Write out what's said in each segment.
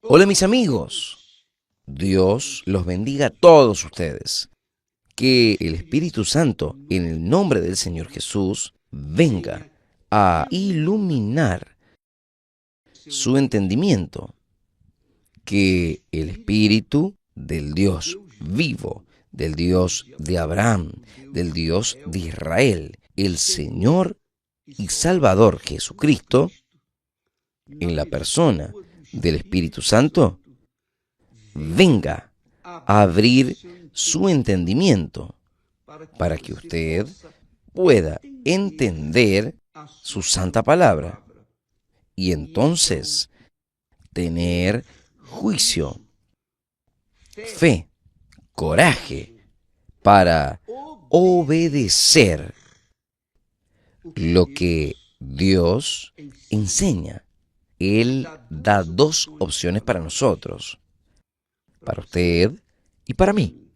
Hola mis amigos, Dios los bendiga a todos ustedes. Que el Espíritu Santo, en el nombre del Señor Jesús, venga a iluminar su entendimiento. Que el Espíritu del Dios vivo, del Dios de Abraham, del Dios de Israel, el Señor y Salvador Jesucristo, en la persona del Espíritu Santo, venga a abrir su entendimiento para que usted pueda entender su santa palabra y entonces tener juicio, fe, coraje para obedecer lo que Dios enseña. Él da dos opciones para nosotros, para usted y para mí.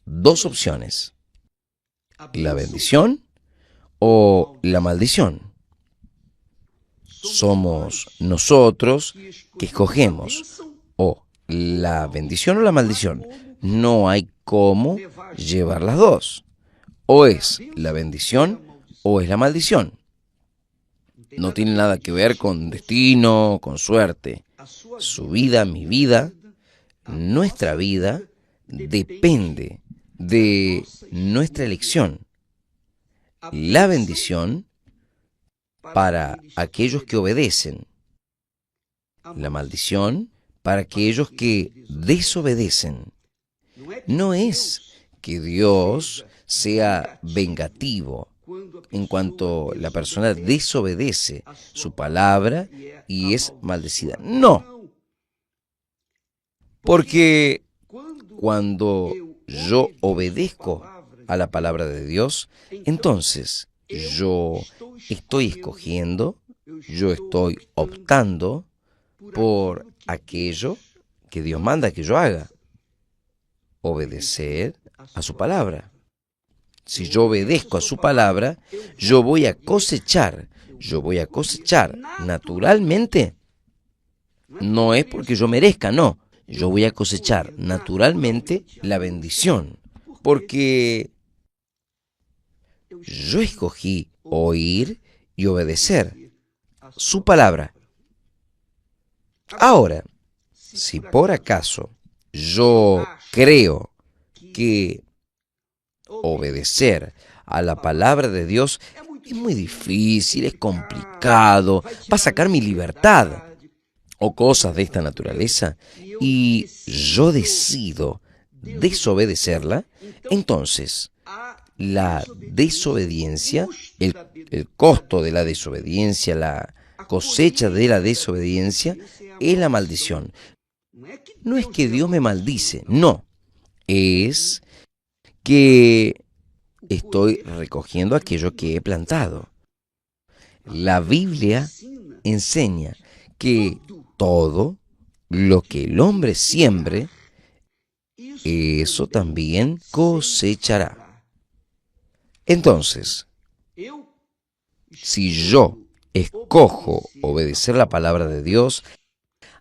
Dos opciones: la bendición o la maldición. Somos nosotros que escogemos o la bendición o la maldición. No hay cómo llevar las dos. O es la bendición o es la maldición. No tiene nada que ver con destino, con suerte. Su vida, mi vida, nuestra vida depende de nuestra elección. La bendición para aquellos que obedecen. La maldición para aquellos que desobedecen. No es que Dios sea vengativo en cuanto la persona desobedece su palabra y es maldecida. No, porque cuando yo obedezco a la palabra de Dios, entonces yo estoy escogiendo, yo estoy optando por aquello que Dios manda que yo haga, obedecer a su palabra. Si yo obedezco a su palabra, yo voy a cosechar naturalmente. No es porque yo merezca, no. Yo voy a cosechar naturalmente la bendición, porque yo escogí oír y obedecer su palabra. Ahora, si por acaso yo creo que obedecer a la palabra de Dios es muy difícil, es complicado, va a sacar mi libertad o cosas de esta naturaleza, y yo decido desobedecerla, entonces la desobediencia, el costo de la desobediencia, la cosecha de la desobediencia, es la maldición. No es que Dios me maldice, no, es que estoy recogiendo aquello que he plantado. La Biblia enseña que todo lo que el hombre siembre, eso también cosechará. Entonces, si yo escojo obedecer la palabra de Dios,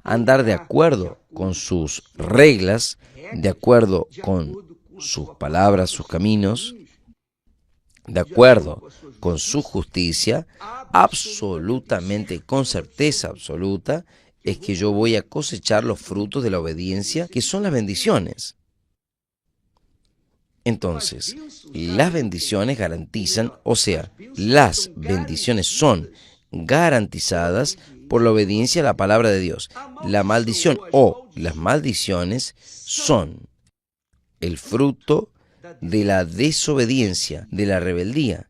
andar de acuerdo con sus reglas, de acuerdo con sus palabras, sus caminos, de acuerdo con su justicia, absolutamente, con certeza absoluta, es que yo voy a cosechar los frutos de la obediencia, que son las bendiciones. Entonces, las bendiciones garantizan, o sea, las bendiciones son garantizadas por la obediencia a la palabra de Dios. La maldición o las maldiciones son el fruto de la desobediencia, de la rebeldía.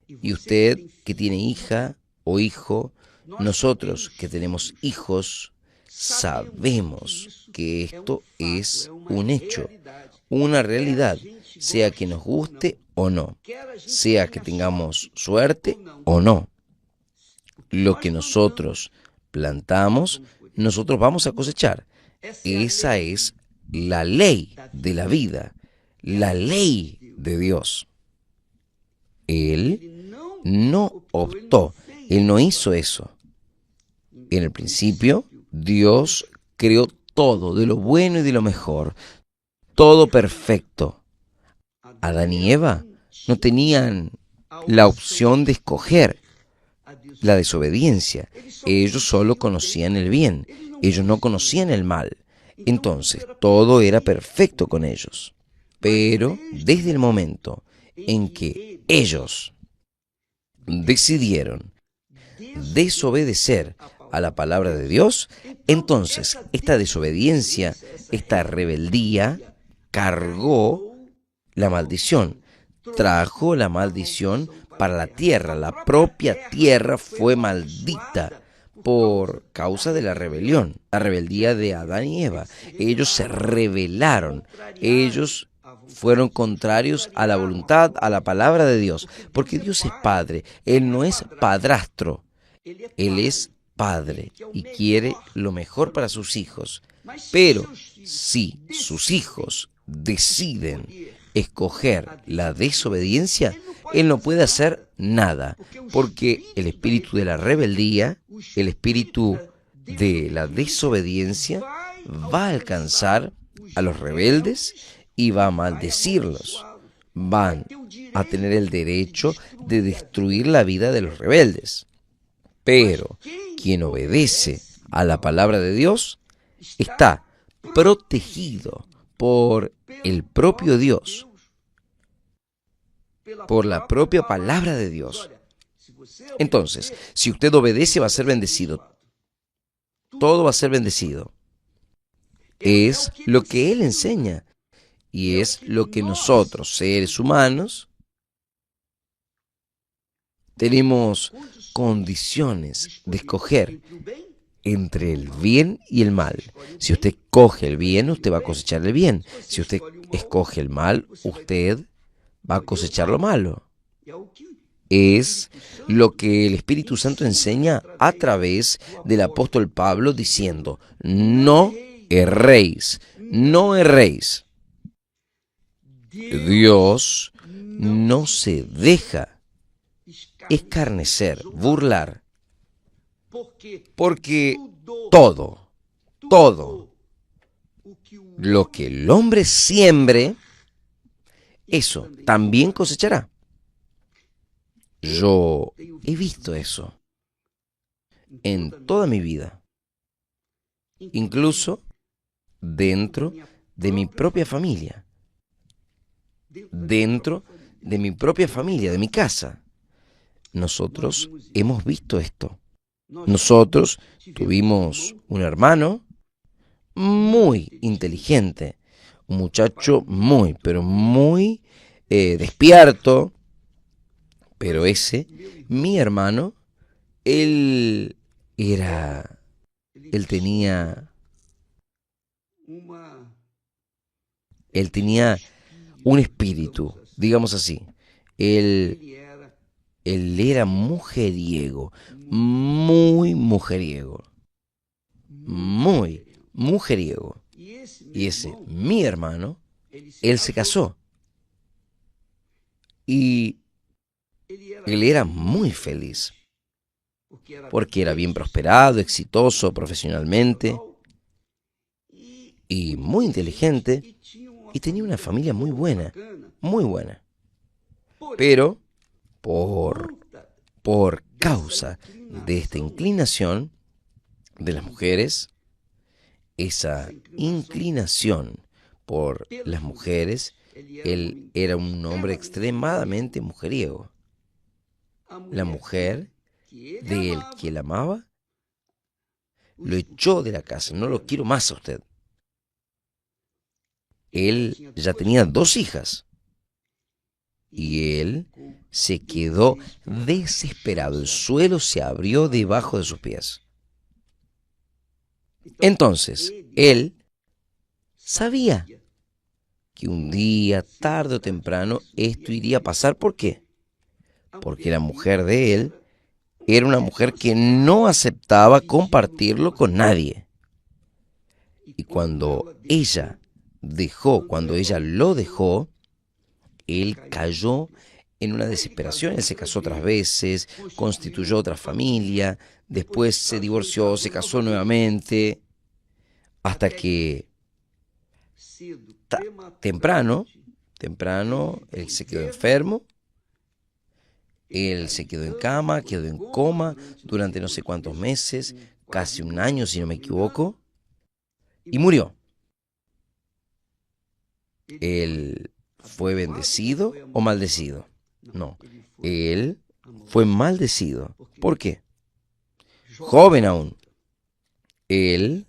Y usted que tiene hija o hijo, nosotros que tenemos hijos, sabemos que esto es un hecho, una realidad, sea que nos guste o no, sea que tengamos suerte o no. Lo que nosotros plantamos, nosotros vamos a cosechar. Esa es la ley de la vida, la ley de Dios. Él no optó, Él no hizo eso. En el principio, Dios creó todo, de lo bueno y de lo mejor, todo perfecto. Adán y Eva no tenían la opción de escoger la desobediencia. Ellos solo conocían el bien, ellos no conocían el mal. Entonces, todo era perfecto con ellos. Pero desde el momento en que ellos decidieron desobedecer a la palabra de Dios, entonces esta desobediencia, esta rebeldía, cargó la maldición, trajo la maldición para la tierra. La propia tierra fue maldita por causa de la rebelión, la rebeldía de Adán y Eva. Ellos se rebelaron, ellos fueron contrarios a la voluntad, a la palabra de Dios, porque Dios es Padre, Él no es padrastro, Él es Padre y quiere lo mejor para sus hijos. Pero si sus hijos deciden escoger la desobediencia, Él no puede hacer nada, porque el espíritu de la rebeldía, el espíritu de la desobediencia, va a alcanzar a los rebeldes y va a maldecirlos. Van a tener el derecho de destruir la vida de los rebeldes. Pero quien obedece a la palabra de Dios está protegido por el propio Dios, por la propia palabra de Dios. Entonces, si usted obedece, va a ser bendecido. Todo va a ser bendecido. Es lo que Él enseña y es lo que nosotros, seres humanos, tenemos condiciones de escoger entre el bien y el mal. Si usted escoge el bien, usted va a cosechar el bien. Si usted escoge el mal, usted va a cosechar lo malo. Es lo que el Espíritu Santo enseña a través del apóstol Pablo diciendo, no erréis, no erréis. Dios no se deja escarnecer, burlar, porque todo lo que el hombre siembre, eso también cosechará. Yo he visto eso en toda mi vida, incluso dentro de mi propia familia, de mi casa. Nosotros hemos visto esto. Nosotros tuvimos un hermano muy inteligente, un muchacho muy, pero muy despierto, pero mi hermano, él tenía un espíritu, digamos así. Él era mujeriego, muy mujeriego, muy mujeriego. Y mi hermano, él se casó. Y él era muy feliz, porque era bien prosperado, exitoso profesionalmente y muy inteligente, y tenía una familia muy buena, muy buena. Pero por causa de esta inclinación de las mujeres, esa inclinación por las mujeres, él era un hombre extremadamente mujeriego. La mujer de él, que él amaba, lo echó de la casa. No lo quiero más a usted. Él ya tenía 2 hijas. Y él se quedó desesperado. El suelo se abrió debajo de sus pies. Entonces, él sabía que un día, tarde o temprano, esto iría a pasar. ¿Por qué? Porque la mujer de él era una mujer que no aceptaba compartirlo con nadie. Y cuando ella lo dejó, él cayó en una desesperación. Él se casó otras veces, constituyó otra familia, después se divorció, se casó nuevamente, hasta que temprano, él se quedó enfermo, él se quedó en cama, quedó en coma durante no sé cuántos meses, casi un año si no me equivoco, y murió. ¿Él fue bendecido o maldecido? No, él fue maldecido. ¿Por qué? Joven aún. Él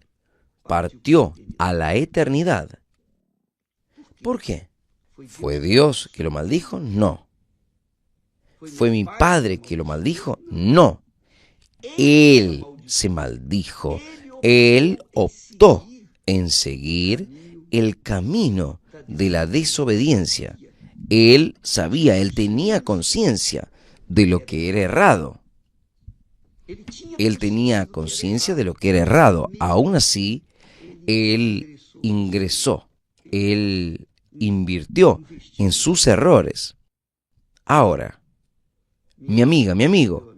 partió a la eternidad. ¿Por qué? ¿Fue Dios que lo maldijo? No. ¿Fue mi padre que lo maldijo? No. Él se maldijo. Él optó en seguir el camino de la desobediencia. Él sabía, él tenía conciencia de lo que era errado. Él tenía conciencia de lo que era errado. Aún así, él ingresó, él invirtió en sus errores. Ahora, mi amiga, mi amigo,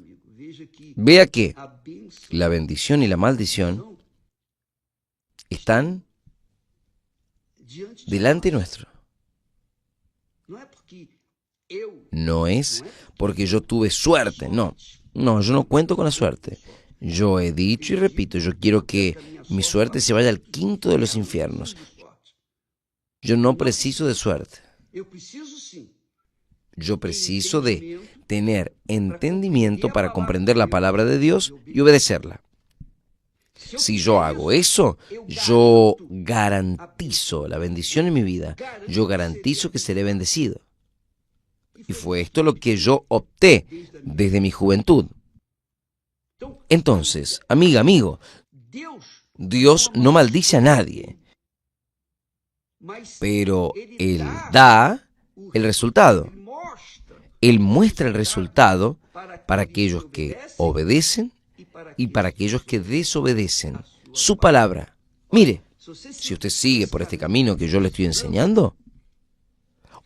vea que la bendición y la maldición están delante nuestro. No es porque yo tuve suerte, no. No, yo no cuento con la suerte. Yo he dicho y repito, yo quiero que mi suerte se vaya al quinto de los infiernos. Yo no preciso de suerte. Yo preciso de tener entendimiento para comprender la palabra de Dios y obedecerla. Si yo hago eso, yo garantizo la bendición en mi vida. Yo garantizo que seré bendecido. Y fue esto lo que yo opté desde mi juventud. Entonces, amiga, amigo, Dios no maldice a nadie, pero Él da el resultado. Él muestra el resultado para aquellos que obedecen y para aquellos que desobedecen su palabra. Mire, si usted sigue por este camino que yo le estoy enseñando,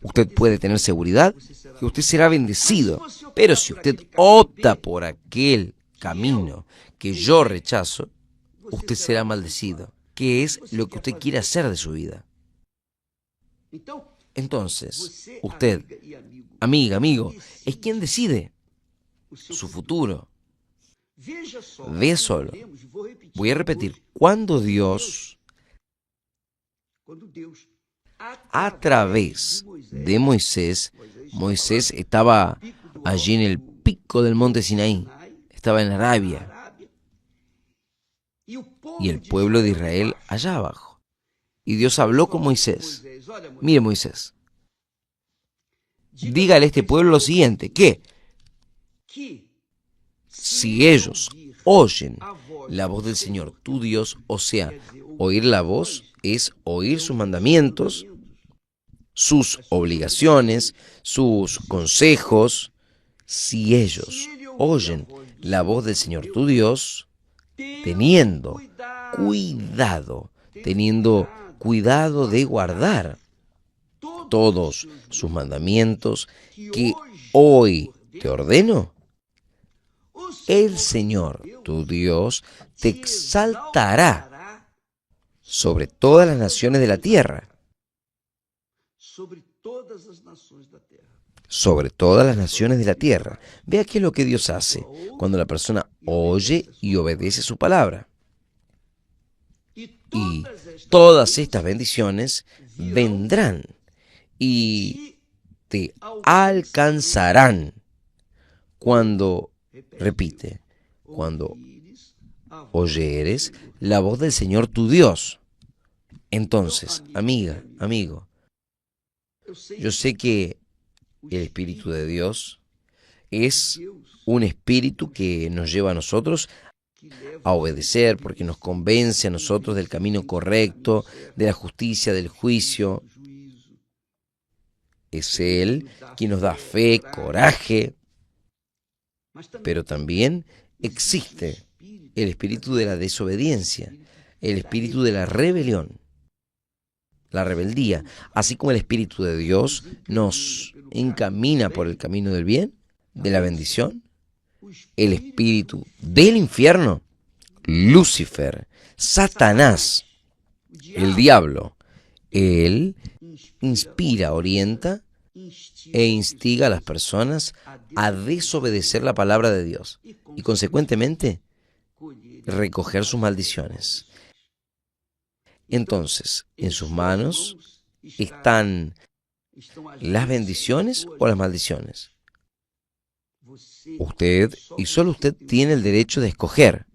usted puede tener seguridad que usted será bendecido. Pero si usted opta por aquel camino que yo rechazo, usted será maldecido. ¿Qué es lo que usted quiere hacer de su vida? Entonces, usted, amiga, amigo, es quien decide su futuro. Ve solo. Voy a repetir. Cuando Dios, a través de Moisés estaba allí en el pico del monte Sinaí, estaba en Arabia, y el pueblo de Israel allá abajo. Y Dios habló con Moisés. Mire, Moisés, dígale a este pueblo lo siguiente, que si ellos oyen la voz del Señor, tu Dios, o sea, oír la voz es oír sus mandamientos, sus obligaciones, sus consejos. Si ellos oyen la voz del Señor tu Dios, teniendo cuidado de guardar todos sus mandamientos que hoy te ordeno, el Señor tu Dios te exaltará sobre todas las naciones de la tierra. Sobre todas las naciones de la tierra. Vea qué es lo que Dios hace cuando la persona oye y obedece su palabra. Y todas estas bendiciones vendrán y te alcanzarán cuando, repite, cuando oyeres la voz del Señor tu Dios. Entonces, amiga, amigo, yo sé que el Espíritu de Dios es un espíritu que nos lleva a nosotros a obedecer, porque nos convence a nosotros del camino correcto, de la justicia, del juicio. Es Él quien nos da fe, coraje, pero también existe el espíritu de la desobediencia, el espíritu de la rebelión, la rebeldía, así como el Espíritu de Dios nos encamina por el camino del bien, de la bendición. El espíritu del infierno, Lucifer, Satanás, El diablo, él inspira, orienta e instiga a las personas a desobedecer la palabra de Dios y, consecuentemente, recoger sus maldiciones. Entonces, en sus manos están las bendiciones o las maldiciones. Usted y solo usted tiene el derecho de escoger.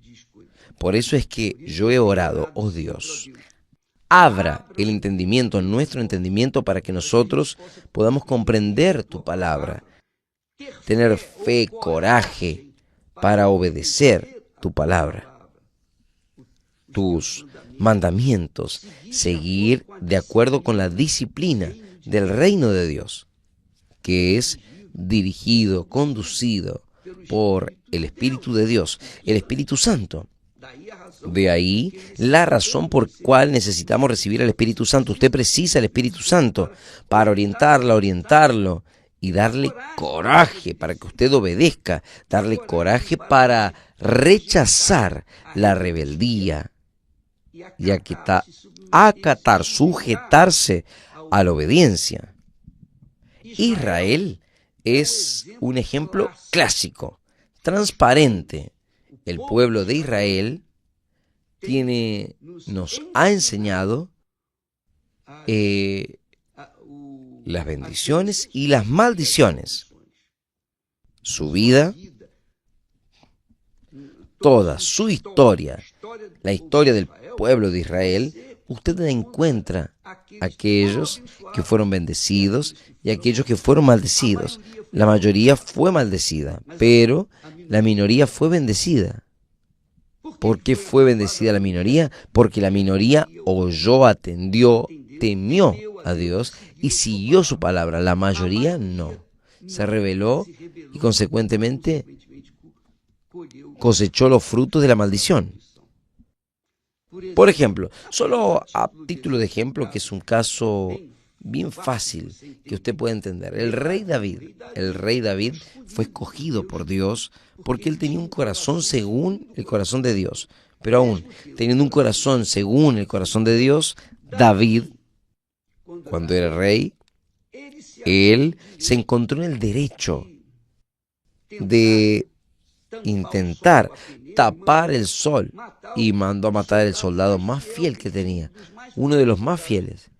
Por eso es que yo he orado, oh Dios, abra el entendimiento, nuestro entendimiento, para que nosotros podamos comprender tu palabra, tener fe, coraje para obedecer tu palabra, tus mandamientos, seguir de acuerdo con la disciplina del reino de Dios, que es dirigido, conducido por el Espíritu de Dios, el Espíritu Santo. De ahí la razón por cual necesitamos recibir al Espíritu Santo. Usted precisa el Espíritu Santo para orientarlo y darle coraje para que usted obedezca, darle coraje para rechazar la rebeldía y acatar, sujetarse a la obediencia. Israel es un ejemplo clásico, transparente. El pueblo de Israel nos ha enseñado las bendiciones y las maldiciones. Su vida, toda su historia, la historia del pueblo de Israel, usted encuentra aquellos que fueron bendecidos y aquellos que fueron maldecidos. La mayoría fue maldecida, pero la minoría fue bendecida. ¿Por qué fue bendecida la minoría? Porque la minoría oyó, atendió, temió a Dios y siguió su palabra. La mayoría no. Se rebeló y consecuentemente cosechó los frutos de la maldición. Por ejemplo, solo a título de ejemplo, que es un caso bien fácil que usted puede entender. El rey David fue escogido por Dios porque él tenía un corazón según el corazón de Dios. Pero aún teniendo un corazón según el corazón de Dios, David, cuando era rey, él se encontró en el derecho de intentar tapar el sol y mandó a matar al soldado más fiel que tenía, uno de los más fieles,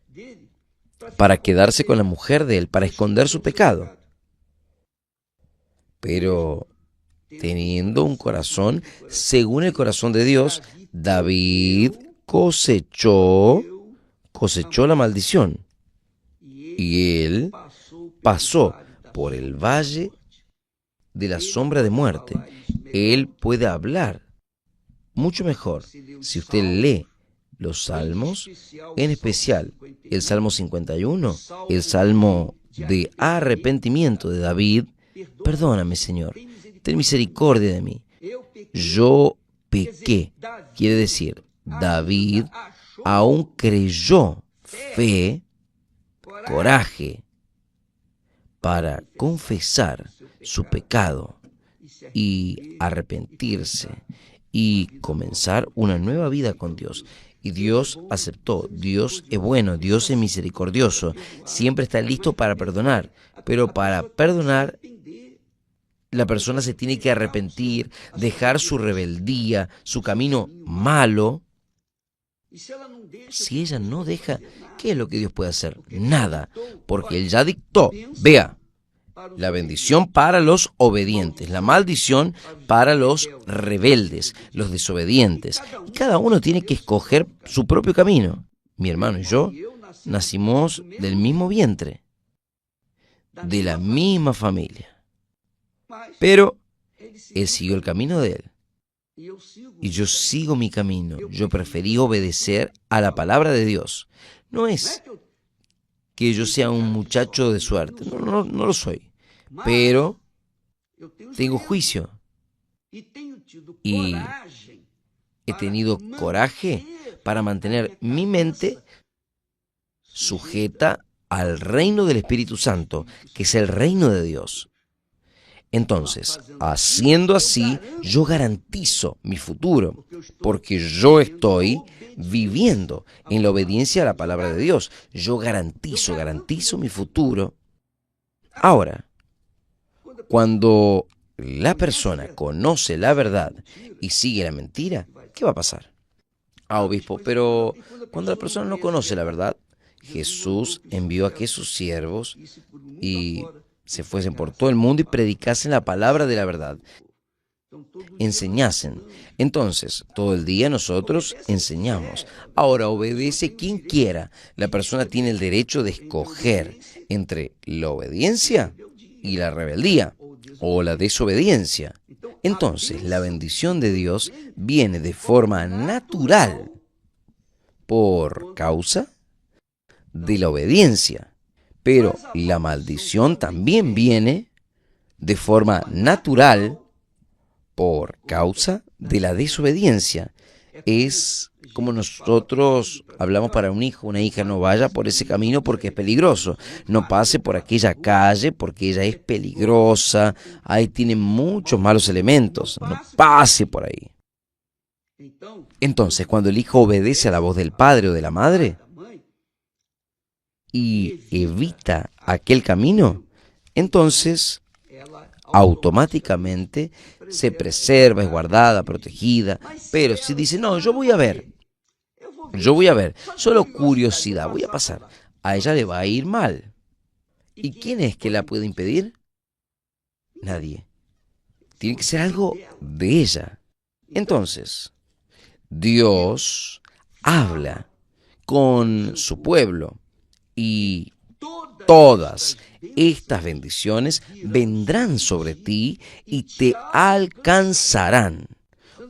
para quedarse con la mujer de él, para esconder su pecado. Pero teniendo un corazón según el corazón de Dios, David cosechó la maldición. Y él pasó por el valle de la sombra de muerte. Él puede hablar mucho mejor si usted lee los salmos, en especial el Salmo 51, el Salmo de arrepentimiento de David. Perdóname, Señor, ten misericordia de mí. Yo pequé. Quiere decir, David aún creyó fe, coraje, para confesar su pecado y arrepentirse y comenzar una nueva vida con Dios. Y Dios aceptó. Dios es bueno, Dios es misericordioso, siempre está listo para perdonar, pero para perdonar la persona se tiene que arrepentir, dejar su rebeldía, su camino malo. Si ella no deja, ¿qué es lo que Dios puede hacer? Nada, porque Él ya dictó. Vea, la bendición para los obedientes, la maldición para los rebeldes, los desobedientes. Y cada uno tiene que escoger su propio camino. Mi hermano y yo nacimos del mismo vientre, de la misma familia. Pero Él siguió el camino de Él. Y yo sigo mi camino. Yo preferí obedecer a la palabra de Dios. No es que yo sea un muchacho de suerte. No lo soy. Pero tengo juicio. Y he tenido coraje para mantener mi mente sujeta al reino del Espíritu Santo, que es el reino de Dios. Entonces, haciendo así, yo garantizo mi futuro, porque yo estoy viviendo en la obediencia a la palabra de Dios. Yo garantizo mi futuro. Ahora, cuando la persona conoce la verdad y sigue la mentira, ¿qué va a pasar? Ah, obispo, pero cuando la persona no conoce la verdad, Jesús envió a que sus siervos y se fuesen por todo el mundo y predicasen la palabra de la verdad, enseñasen. Entonces, todo el día nosotros enseñamos. Ahora, obedece quien quiera. La persona tiene el derecho de escoger entre la obediencia y la rebeldía o la desobediencia. Entonces, la bendición de Dios viene de forma natural por causa de la obediencia, pero la maldición también viene de forma natural por causa de la desobediencia. Es como nosotros hablamos para un hijo, una hija: no vaya por ese camino porque es peligroso, no pase por aquella calle porque ella es peligrosa, ahí tiene muchos malos elementos, no pase por ahí. Entonces, cuando el hijo obedece a la voz del padre o de la madre y evita aquel camino, entonces automáticamente se preserva, es guardada, protegida. Pero si dice: no, yo voy a ver, solo curiosidad, voy a pasar, a ella le va a ir mal. ¿Y quién es que la puede impedir? Nadie. Tiene que ser algo de ella. Entonces, Dios habla con su pueblo y todas estas bendiciones vendrán sobre ti y te alcanzarán.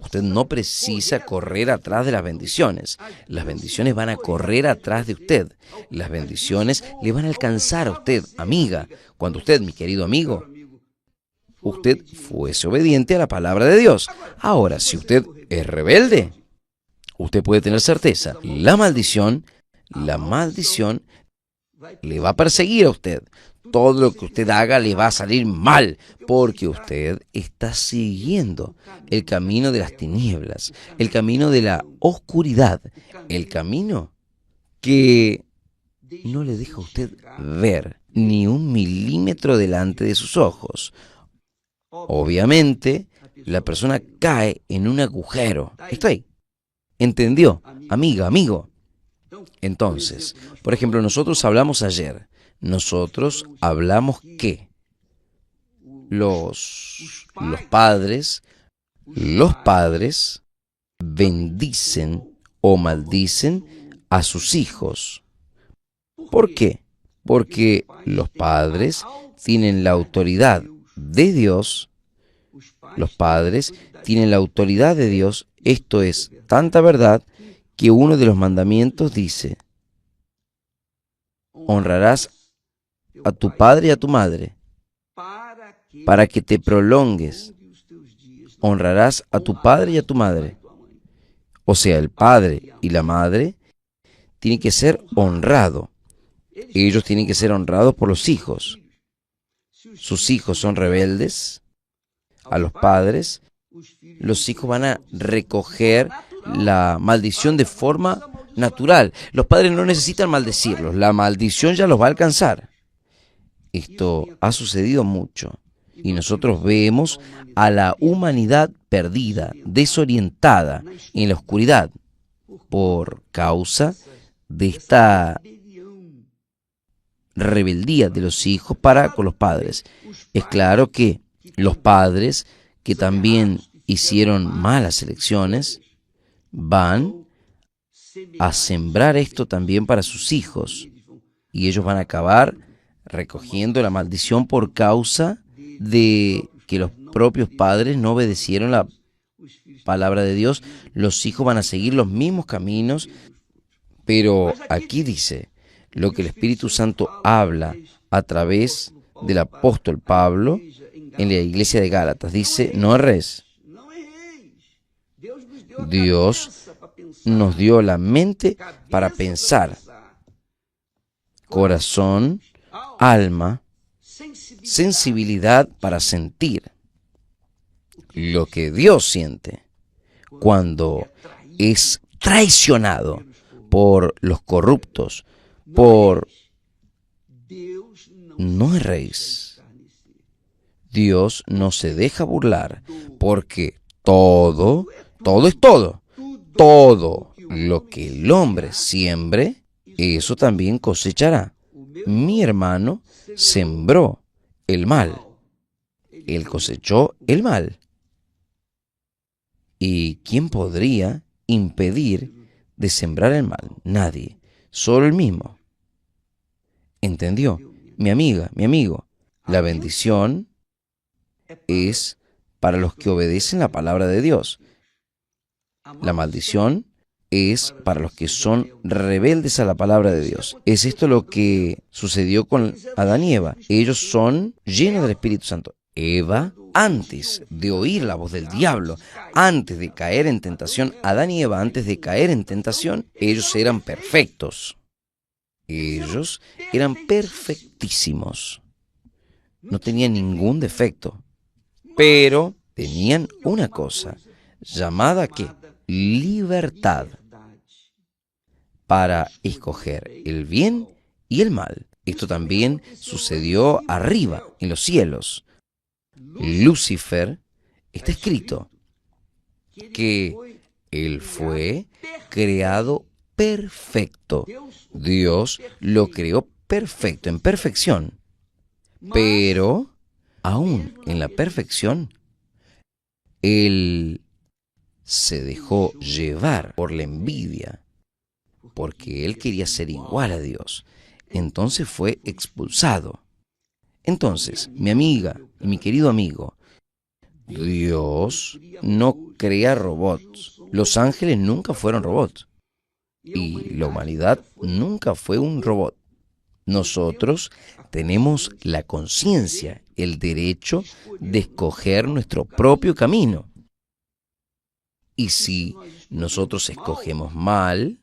Usted no precisa correr atrás de las bendiciones. Las bendiciones van a correr atrás de usted. Las bendiciones le van a alcanzar a usted, amiga. Cuando usted, mi querido amigo, usted fuese obediente a la palabra de Dios. Ahora, si usted es rebelde, usted puede tener certeza, la maldición le va a perseguir a usted. Todo lo que usted haga le va a salir mal, porque usted está siguiendo el camino de las tinieblas, el camino de la oscuridad, el camino que no le deja a usted ver ni un milímetro delante de sus ojos. Obviamente, la persona cae en un agujero. Está ahí. ¿Entendió? Amiga, amigo. Entonces, por ejemplo, nosotros hablamos ayer. Nosotros hablamos que los padres bendicen o maldicen a sus hijos. ¿Por qué? Porque los padres tienen la autoridad de Dios. Los padres tienen la autoridad de Dios. Esto es tanta verdad que uno de los mandamientos dice: honrarás a tu padre y a tu madre para que te prolongues. Honrarás a tu padre y a tu madre. O sea, el padre y la madre tienen que ser honrados. Ellos tienen que ser honrados por los hijos. Sus hijos son rebeldes a los padres. Los hijos van a recoger la maldición de forma natural. Los padres no necesitan maldecirlos. La maldición ya los va a alcanzar. Esto ha sucedido mucho. Y nosotros vemos a la humanidad perdida, desorientada, en la oscuridad, por causa de esta rebeldía de los hijos para con los padres. Es claro que los padres, que también hicieron malas elecciones, van a sembrar esto también para sus hijos. Y ellos van a acabar recogiendo la maldición por causa de que los propios padres no obedecieron la palabra de Dios. Los hijos van a seguir los mismos caminos, pero aquí dice lo que el Espíritu Santo habla a través del apóstol Pablo en la iglesia de Gálatas. Dice: no erres. Dios nos dio la mente para pensar, corazón, alma sensibilidad para sentir lo que Dios siente cuando es traicionado por los corruptos, por no erréis. Dios no se deja burlar, porque todo es todo. Todo lo que el hombre siembre, eso también cosechará. Mi hermano sembró el mal. Él cosechó el mal. ¿Y quién podría impedir de sembrar el mal? Nadie, solo él mismo. ¿Entendió? Mi amiga, mi amigo, la bendición es para los que obedecen la palabra de Dios. La maldición es para los que son rebeldes a la palabra de Dios. Es esto lo que sucedió con Adán y Eva. Ellos son llenos del Espíritu Santo. Eva, antes de oír la voz del diablo, antes de caer en tentación, Adán y Eva, antes de caer en tentación, ellos eran perfectos. Ellos eran perfectísimos. No tenían ningún defecto. Pero tenían una cosa, llamada ¿qué? Libertad, para escoger el bien y el mal. Esto también sucedió arriba, en los cielos. Lucifer, está escrito que él fue creado perfecto. Dios lo creó perfecto, en perfección. Pero, aún en la perfección, él se dejó llevar por la envidia, porque él quería ser igual a Dios. Entonces fue expulsado. Entonces, mi amiga y mi querido amigo, Dios no crea robots. Los ángeles nunca fueron robots. Y la humanidad nunca fue un robot. Nosotros tenemos la conciencia, el derecho de escoger nuestro propio camino. Y si nosotros escogemos mal,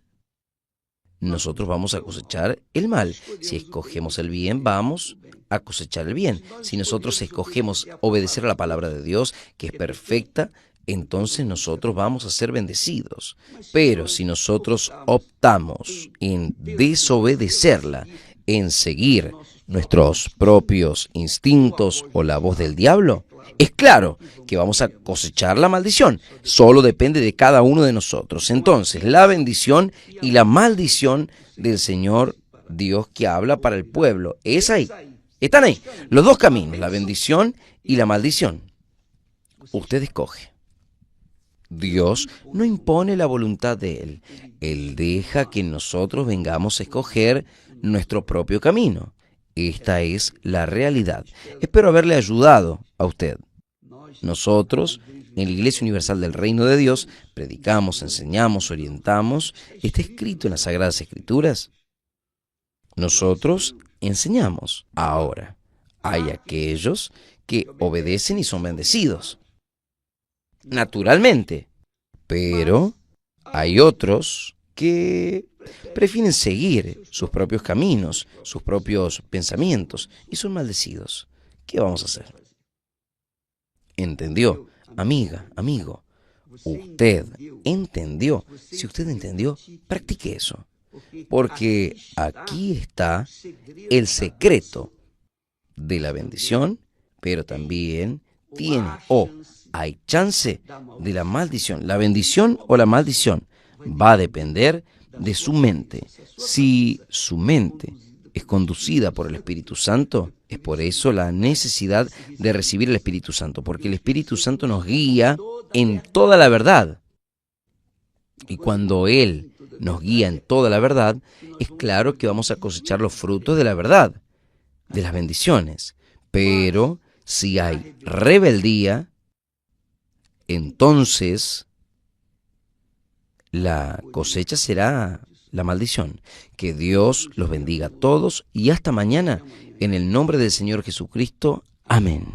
nosotros vamos a cosechar el mal. Si escogemos el bien, vamos a cosechar el bien. Si nosotros escogemos obedecer a la palabra de Dios, que es perfecta, entonces nosotros vamos a ser bendecidos. Pero si nosotros optamos en desobedecerla, en seguir nuestros propios instintos o la voz del diablo, es claro que vamos a cosechar la maldición. Solo depende de cada uno de nosotros. Entonces, la bendición y la maldición del Señor Dios que habla para el pueblo es ahí. Están ahí. Los dos caminos, la bendición y la maldición. Usted escoge. Dios no impone la voluntad de Él. Él deja que nosotros vengamos a escoger nuestro propio camino. Esta es la realidad. Espero haberle ayudado a usted. Nosotros, en la Iglesia Universal del Reino de Dios, predicamos, enseñamos, orientamos. Está escrito en las Sagradas Escrituras. Nosotros enseñamos. Ahora, hay aquellos que obedecen y son bendecidos. Naturalmente. Pero hay otros que prefieren seguir sus propios caminos, sus propios pensamientos, y son maldecidos. ¿Qué vamos a hacer? ¿Entendió? Amiga, amigo, usted entendió. Si usted entendió, practique eso. Porque aquí está el secreto de la bendición, pero también hay chance de la maldición. La bendición o la maldición va a depender de su mente. Si su mente es conducida por el Espíritu Santo, es por eso la necesidad de recibir el Espíritu Santo, porque el Espíritu Santo nos guía en toda la verdad. Y cuando Él nos guía en toda la verdad, es claro que vamos a cosechar los frutos de la verdad, de las bendiciones. Pero si hay rebeldía, entonces la cosecha será la maldición. Que Dios los bendiga a todos y hasta mañana, en el nombre del Señor Jesucristo. Amén.